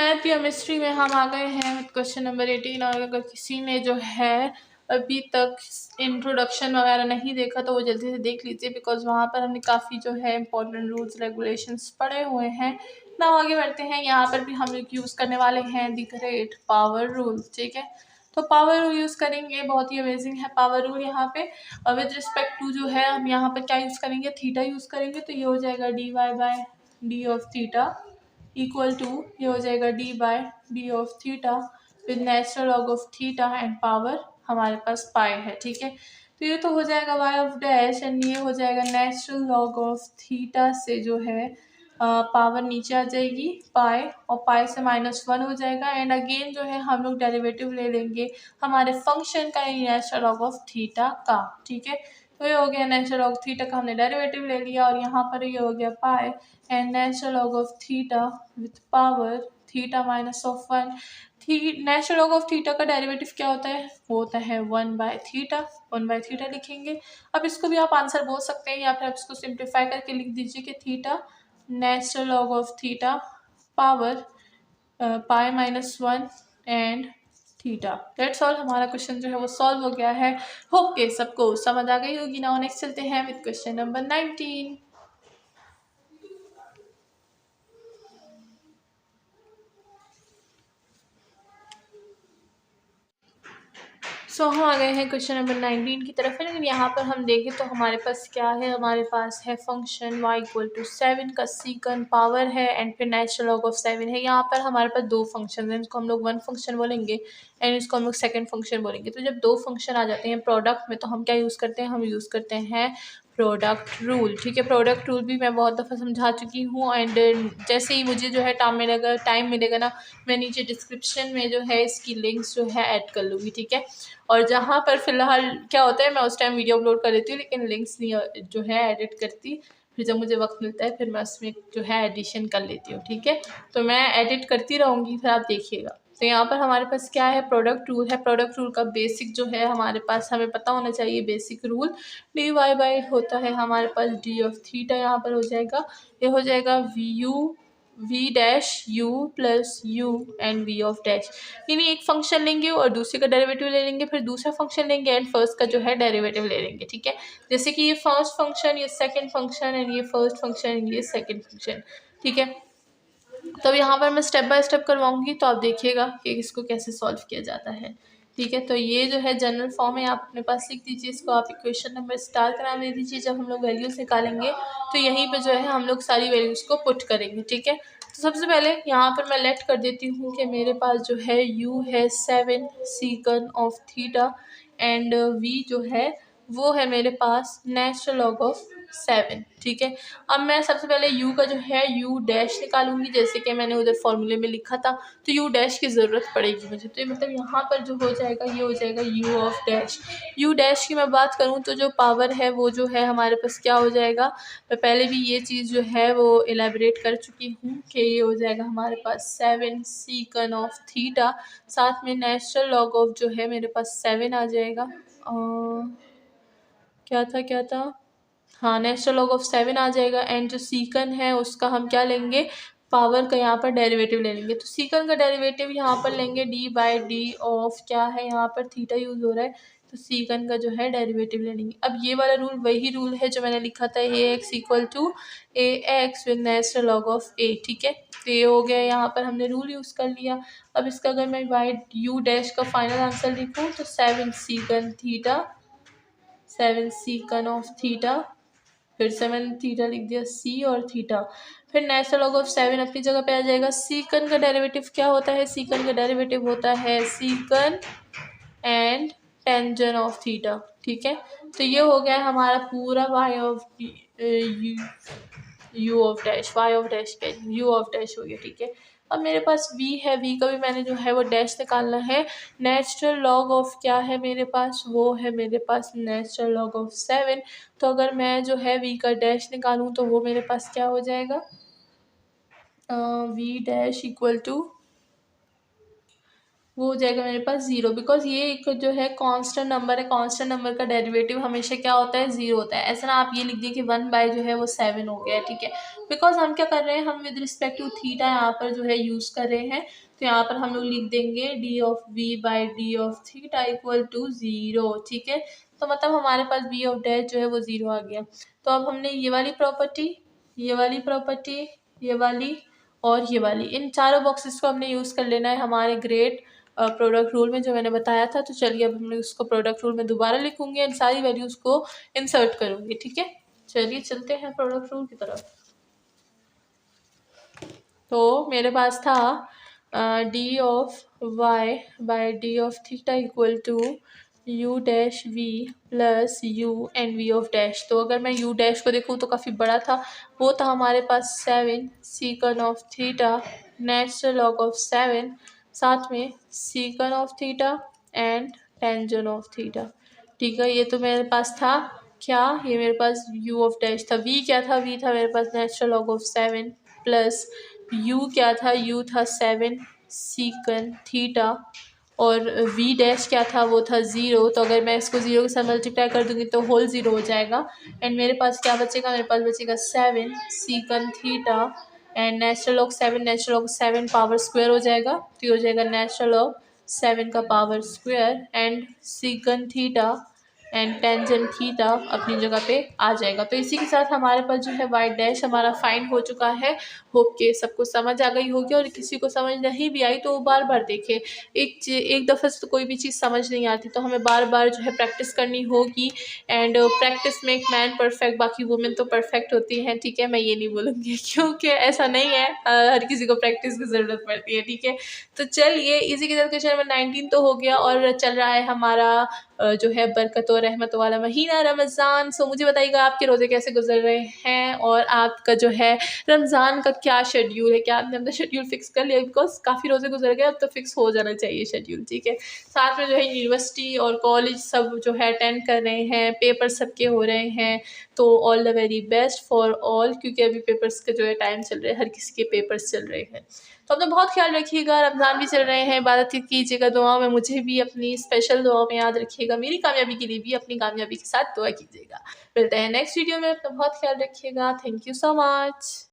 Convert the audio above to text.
Math या mystery में हम आ गए हैं क्वेश्चन नंबर 18। और अगर किसी ने जो है अभी तक इंट्रोडक्शन वगैरह नहीं देखा तो वो जल्दी से देख लीजिए, बिकॉज वहाँ पर हमने काफ़ी जो है इंपॉर्टेंट रूल्स रेगुलेशंस पढ़े हुए हैं ना। आगे बढ़ते हैं, यहाँ पर भी हम लोग यूज़ करने वाले हैं द ग्रेट पावर रूल। ठीक है, तो पावर रूल यूज़ करेंगे, बहुत ही अमेजिंग है पावर रूल। यहाँ पे विद रिस्पेक्ट टू जो है हम यहाँ पर क्या यूज़ करेंगे, थीटा यूज़ करेंगे। तो ये हो जाएगा dy by d of theta equal to, ये हो जाएगा d by d of theta with natural log of theta and power हमारे पास पाई है। ठीक है, तो ये तो हो जाएगा y ऑफ डैश एंड ये हो जाएगा नेचुरल लॉग ऑफ थीटा से जो है पावर नीचे आ जाएगी पाई, और पाई से -1 हो जाएगा। एंड अगेन जो है हम लोग डेरिवेटिव ले लेंगे हमारे फंक्शन का नेचुरल लॉग ऑफ थीटा का। ठीक है, तो ये हो गया नेचुरल लॉग थीटा का हमने डेरिवेटिव ले लिया, और यहाँ पर ये हो गया pi and natural log of theta with power theta -1। Natural log of theta का डेरिवेटिव क्या होता है, वो होता है 1/थीटा। 1/थीटा लिखेंगे। अब इसको भी आप आंसर बोल सकते हैं, या फिर आप इसको सिंप्लीफाई करके लिख दीजिए कि theta natural log of theta power pi -1 and theta. That's all. हमारा क्वेश्चन जो है वो सॉल्व हो गया है। होप के सबको समझ आ गई होगी। नाउ नेक्स्ट चलते हैं विद क्वेश्चन नंबर 19। सो हम आ गए हैं क्वेश्चन नंबर 19 की तरफ है। लेकिन यहाँ पर हम देखें तो हमारे पास क्या है, हमारे पास है फंक्शन y इक्वल टू 7 का सीकन पावर है एंड फिर नेचुरल लॉग ऑफ 7 है। यहाँ पर हमारे पास दो फंक्शन हैं, इसको हम लोग वन फंक्शन बोलेंगे एंड इसको हम लोग सेकंड फंक्शन बोलेंगे। तो जब दो फंक्शन आ जाते हैं प्रोडक्ट में तो हम क्या यूज़ करते हैं, हम यूज़ करते हैं प्रोडक्ट रूल। ठीक है, प्रोडक्ट रूल भी मैं बहुत दफ़ा समझा चुकी हूँ। एंड जैसे ही मुझे जो है टाइम मिलेगा ना, मैं नीचे डिस्क्रिप्शन में जो है इसकी लिंक्स जो है ऐड कर लूँगी। ठीक है, और जहाँ पर फ़िलहाल क्या होता है, मैं उस टाइम वीडियो अपलोड कर देती हूँ लेकिन लिंक्स नहीं जो है एडिट करती। फिर जब मुझे वक्त मिलता है फिर मैं उसमें जो है एडिशन कर लेती हूँ। ठीक है, तो मैं एडिट करती रहूँगी, फिर आप देखिएगा। तो यहाँ पर हमारे पास क्या है, प्रोडक्ट रूल है। प्रोडक्ट रूल का बेसिक जो है हमारे पास हमें पता होना चाहिए। Basic rule d y by होता है हमारे पास डी ऑफ थीटा, यहाँ पर हो जाएगा, ये हो जाएगा v dash u plus u and v of dash. यानी एक फंक्शन लेंगे और दूसरे का डेरिवेटिव ले लेंगे, फिर दूसरा फंक्शन लेंगे एंड फर्स्ट का जो है डेरिवेटिव ले लेंगे। ठीक है, जैसे कि ये फर्स्ट फंक्शन, ये सेकंड फंक्शन एंड ये फर्स्ट फंक्शन एंड ये सेकंड फंक्शन। ठीक है, तो यहाँ पर मैं स्टेप बाय स्टेप करवाऊंगी, तो आप देखिएगा कि इसको कैसे सॉल्व किया जाता है। ठीक है, तो ये जो है जनरल फॉर्म है, आप अपने पास लिख दीजिए इसको। आप इक्वेशन नंबर स्टार का नाम दे दीजिए। जब हम लोग वैल्यूज निकालेंगे तो यहीं पे जो है हम लोग सारी वैल्यूज़ को पुट करेंगे। ठीक है, तो सबसे पहले यहाँ पर मैं लेट कर देती हूँ कि मेरे पास जो है u है 7 secant of theta and v जो है वो है मेरे पास नेचुरल लॉग ऑफ 7। ठीक है, अब मैं सबसे पहले u का जो है u डैश निकालूंगी, जैसे कि मैंने उधर फॉर्मूले में लिखा था। तो u डैश की ज़रूरत पड़ेगी मुझे, तो ये मतलब यहाँ पर जो हो जाएगा ये हो जाएगा u of dash. u dash की मैं बात करूँ तो जो पावर है वो जो है हमारे पास क्या हो जाएगा, मैं पहले भी ये चीज़ जो है वो एलेबरेट कर चुकी हूँ कि ये हो जाएगा हमारे पास 7 सीकन ऑफ थीटा, साथ में नेचुरल लॉग ऑफ जो है मेरे पास 7 आ जाएगा। क्या था, हाँ, नेचुरल लॉग ऑफ 7 आ जाएगा। एंड जो सीकन है उसका हम क्या लेंगे, पावर का यहाँ पर डेरिवेटिव ले लेंगे। तो सीकन का डेरिवेटिव यहाँ पर लेंगे डी बाई डी ऑफ क्या है, यहाँ पर थीटा यूज़ हो रहा है, तो सीकन का जो है डेरिवेटिव ले लेंगे। अब ये वाला रूल वही रूल है जो मैंने लिखा था, A X equal to A X with natural log of A. ठीक है, तो ये हो गया, यहाँ पर हमने रूल यूज़ कर लिया। अब इसका अगर मैं बाई यू डैश का फाइनल आंसर लिखूँ तो 7 secant theta, 7 secant of theta, फिर से मैंने थीटा लिख दिया सी और थीटा, फिर नेचुरल लॉग ऑफ 7 अपनी जगह पे आ जाएगा। सीकन का डेरिवेटिव क्या होता है, सीकन का डेरिवेटिव होता है secant and tangent of theta. ठीक है, तो ये हो गया हमारा पूरा y of u of dash, y of dash का यू ऑफ डैश हो गया। ठीक है, अब मेरे पास v है, v का भी मैंने जो है वो डैश निकालना है। नेचुरल लॉग ऑफ क्या है मेरे पास, वो है मेरे पास नेचुरल लॉग ऑफ 7। तो अगर मैं जो है v का डैश निकालूं तो वो मेरे पास क्या हो जाएगा, v डैश इक्वल टू वो हो जाएगा मेरे पास 0, बिकॉज ये एक जो है कांस्टेंट नंबर है, कांस्टेंट नंबर का डेरिवेटिव हमेशा क्या होता है, 0 होता है। ऐसा ना आप ये लिख दिए कि 1 जो है वो 7 हो गया, ठीक है, बिकॉज हम क्या कर रहे हैं, हम विद रिस्पेक्ट टू थीटा यहाँ पर जो है यूज़ कर रहे हैं। तो यहाँ पर हम लोग लिख देंगे d of v by d of theta equal to 0, ठीक है। तो मतलब हमारे पास बी ऑफ डैश जो है वो 0 आ गया। तो अब हमने ये वाली प्रॉपर्टी, ये वाली प्रॉपर्टी, ये वाली और ये वाली, इन चारों बॉक्सेस को हमने यूज़ कर लेना है हमारे ग्रेड प्रोडक्ट रूल में जो मैंने बताया था। तो चलिए अब हम लोग उसको प्रोडक्ट रूल में दोबारा लिखूंगी एंड सारी वैल्यूज़ को इंसर्ट करूंगी, ठीक है। चलिए चलते हैं प्रोडक्ट रूल की तरफ। तो मेरे पास था d of y by d of theta equal to u dash v plus u and v of dash. तो अगर मैं यू डैश को देखूँ तो काफ़ी बड़ा था, वो था हमारे पास 7 secant of theta natural log of 7, साथ में secant of theta and tangent of theta, ठीक है। ये तो मेरे पास था क्या, ये मेरे पास u ऑफ डैश था। v क्या था, v था मेरे पास natural log of 7 plus u क्या था, u था 7 सीकन थीटा और v डैश क्या था, वो था 0। तो अगर मैं इसको 0 के साथ मल्टीप्लाई कर दूंगी तो होल 0 हो जाएगा एंड मेरे पास क्या बचेगा, मेरे पास बचेगा 7 secant theta and natural log 7, natural log 7 power square हो जाएगा, तो ये हो जाएगा नेचुरल लॉग 7 का power square and secant theta and tangent theta अपनी जगह पे आ जाएगा। तो इसी के साथ हमारे पास जो है वाई डैश हमारा फाइंड हो चुका है। होप के सबको समझ आ गई होगी, और किसी को समझ नहीं भी आई तो वो बार बार देखे। एक दफ़े से तो कोई भी चीज़ समझ नहीं आती, तो हमें बार बार जो है प्रैक्टिस करनी होगी and practice make man perfect, बाकी वुमेन तो परफेक्ट होती हैं, ठीक है। मैं ये नहीं बोलूँगी क्योंकि ऐसा नहीं है, हर किसी को प्रैक्टिस की ज़रूरत पड़ती है, ठीक है। तो चलिए इसी के साथ क्वेश्चन नंबर 19 तो हो गया, और चल रहा है हमारा जो है बरकत और रहमत वाला महीना रमज़ान। सो मुझे बताइएगा आपके रोज़े कैसे गुजर रहे हैं और आपका जो है रमज़ान का क्या शेड्यूल है, क्या आपने अपना शेड्यूल फिक्स कर लिया, बिकॉज काफ़ी रोज़े गुजर गए, अब तो फिक्स हो जाना चाहिए शेड्यूल, ठीक है। साथ में जो है यूनिवर्सिटी और कॉलेज सब जो है अटेंड कर रहे हैं, पेपर सबके हो रहे हैं, तो all the very best for all, क्योंकि अभी पेपर्स के जो है टाइम चल रहे हैं, हर किसी के पेपर्स चल रहे हैं। तो अपना बहुत ख्याल रखिएगा, रमज़ान भी चल रहे हैं, इबादत कीजिएगा, दुआ में मुझे भी अपनी स्पेशल दुआ में याद रखिएगा, मेरी कामयाबी के लिए भी अपनी कामयाबी के साथ दुआ कीजिएगा। मिलते हैं नेक्स्ट वीडियो में, अपना बहुत ख्याल रखिएगा। Thank you so much.